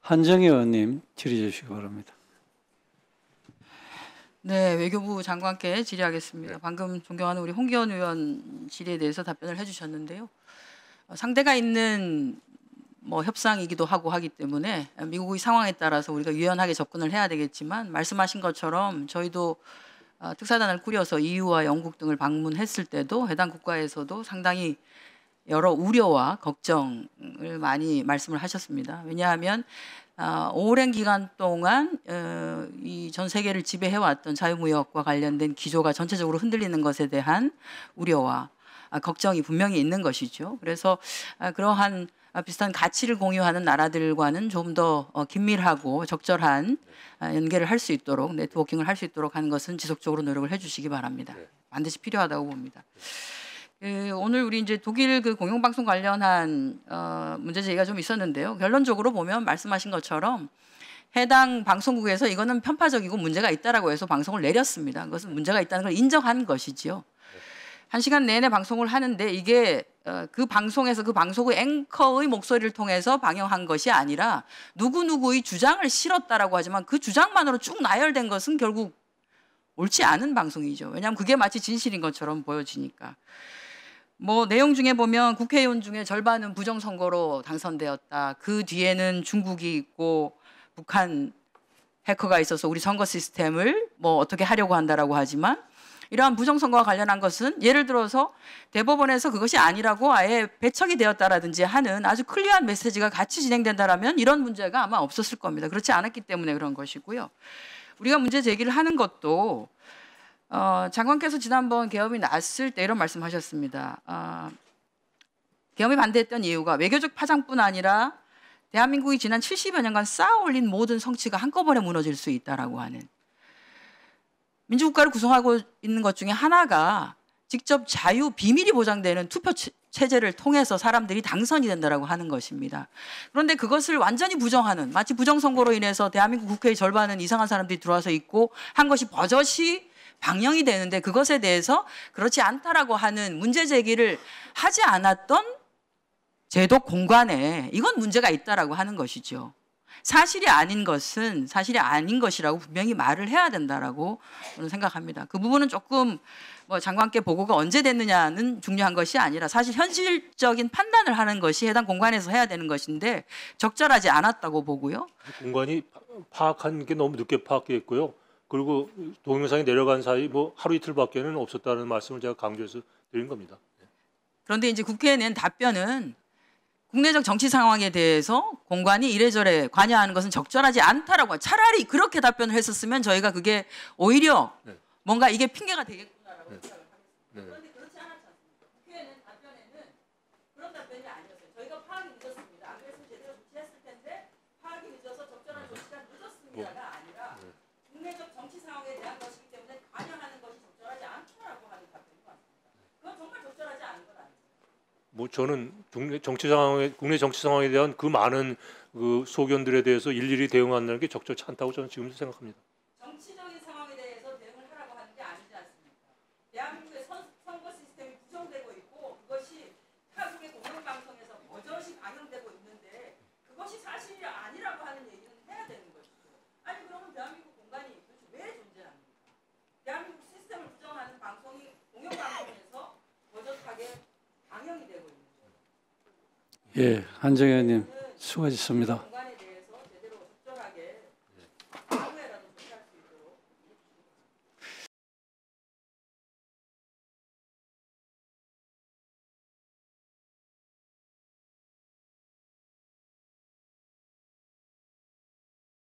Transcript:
한정희 의원님 질의해 주시기 바랍니다. 네, 외교부 장관께 질의하겠습니다. 방금 존경하는 우리 홍기현 의원 질의에 대해서 답변을 해주셨는데요. 상대가 있는 협상이기도 하고 하기 때문에 미국의 상황에 따라서 우리가 유연하게 접근을 해야 되겠지만 말씀하신 것처럼 저희도 특사단을 꾸려서 EU와 영국 등을 방문했을 때도 해당 국가에서도 상당히 여러 우려와 걱정을 많이 말씀을 하셨습니다. 왜냐하면 오랜 기간 동안 이 전 세계를 지배해왔던 자유무역과 관련된 기조가 전체적으로 흔들리는 것에 대한 우려와 걱정이 분명히 있는 것이죠. 그래서 그러한 비슷한 가치를 공유하는 나라들과는 좀 더 긴밀하고 적절한 연계를 할 수 있도록 네트워킹을 할 수 있도록 하는 것은 지속적으로 노력을 해주시기 바랍니다. 반드시 필요하다고 봅니다. 오늘 우리 이제 독일 그 공영방송 관련한 문제 제기가 좀 있었는데요. 결론적으로 보면 말씀하신 것처럼 해당 방송국에서 이거는 편파적이고 문제가 있다라고 해서 방송을 내렸습니다. 그것은 문제가 있다는 걸 인정한 것이지요. 1시간 내내 방송을 하는데 이게 그 방송에서 그 방송의 앵커의 목소리를 통해서 방영한 것이 아니라 누구누구의 주장을 실었다라고 하지만 그 주장만으로 쭉 나열된 것은 결국 옳지 않은 방송이죠. 왜냐하면 그게 마치 진실인 것처럼 보여지니까. 내용 중에 보면 국회의원 중에 절반은 부정선거로 당선되었다. 그 뒤에는 중국이 있고 북한 해커가 있어서 우리 선거 시스템을 어떻게 하려고 한다라고 하지만 이러한 부정선거와 관련한 것은 예를 들어서 대법원에서 그것이 아니라고 아예 배척이 되었다라든지 하는 아주 클리어한 메시지가 같이 진행된다라면 이런 문제가 아마 없었을 겁니다. 그렇지 않았기 때문에 그런 것이고요. 우리가 문제 제기를 하는 것도 장관께서 지난번 계엄이 났을 때 이런 말씀하셨습니다. 계엄에 반대했던 이유가 외교적 파장뿐 아니라 대한민국이 지난 70여 년간 쌓아올린 모든 성취가 한꺼번에 무너질 수 있다라고 하는 민주국가를 구성하고 있는 것 중에 하나가 직접 자유 비밀이 보장되는 투표 체제를 통해서 사람들이 당선이 된다라고 하는 것입니다. 그런데 그것을 완전히 부정하는 마치 부정선거로 인해서 대한민국 국회의 절반은 이상한 사람들이 들어와서 있고 한 것이 버젓이 방영이 되는데 그것에 대해서 그렇지 않다라고 하는 문제 제기를 하지 않았던 제도 공간에 이건 문제가 있다라고 하는 것이죠. 사실이 아닌 것은 사실이 아닌 것이라고 분명히 말을 해야 된다라고 저는 생각합니다. 그 부분은 조금 장관께 보고가 언제 됐느냐는 중요한 것이 아니라 사실 현실적인 판단을 하는 것이 해당 공간에서 해야 되는 것인데 적절하지 않았다고 보고요. 공간이 파악한 게 너무 늦게 파악했고요. 그리고 동영상이 내려간 사이 하루 이틀밖에는 없었다는 말씀을 제가 강조해서 드린 겁니다. 그런데 이제 국회에 낸 답변은 국내적 정치 상황에 대해서 공관이 이래저래 관여하는 것은 적절하지 않다라고 차라리 그렇게 답변을 했었으면 저희가 그게 오히려 뭔가 이게 핑계가 되겠구나라고 생각을 하겠습니다. 그런데 그렇지 않았지 않습니까? 국회에 낸 답변에는 그런 답변이 아니었어요. 저희가 파악이 늦었습니다. 안 그랬으면 제대로 조치했을 텐데 파악이 늦어서 적절한 조치가 늦었습니다가 아니라 국내적 정치 상황에 대한 것이기 때문에 관여하는 것이 적절하지 않다라고 하는 답변인 것 같습니다. 그건 정말 적절하지 않은 건 아니죠. 저는 국내 정치 상황에 대한 그 많은 그 소견들에 대해서 일일이 대응한다는 게 적절치 않다고 저는 지금도 생각합니다. 정치적인 상황에 대해서 대응을 하라고 하는 게 아니지 않습니까? 대한민국의 선거 시스템이 부정되고 있고 그것이 타국의 공영방송에서 버젓이 방영되고 있는데 그것이 사실이 아니라고 하는 얘기는 해야 되는 것이죠. 아니 그러면 대한민국 공간이 도대체 왜 존재합니까? 대한민국 시스템을 부정하는 방송이 공영방송에서 버젓하게 방영이 되고 있는 거예요. 예, 한정희 의원님 수고하셨습니다.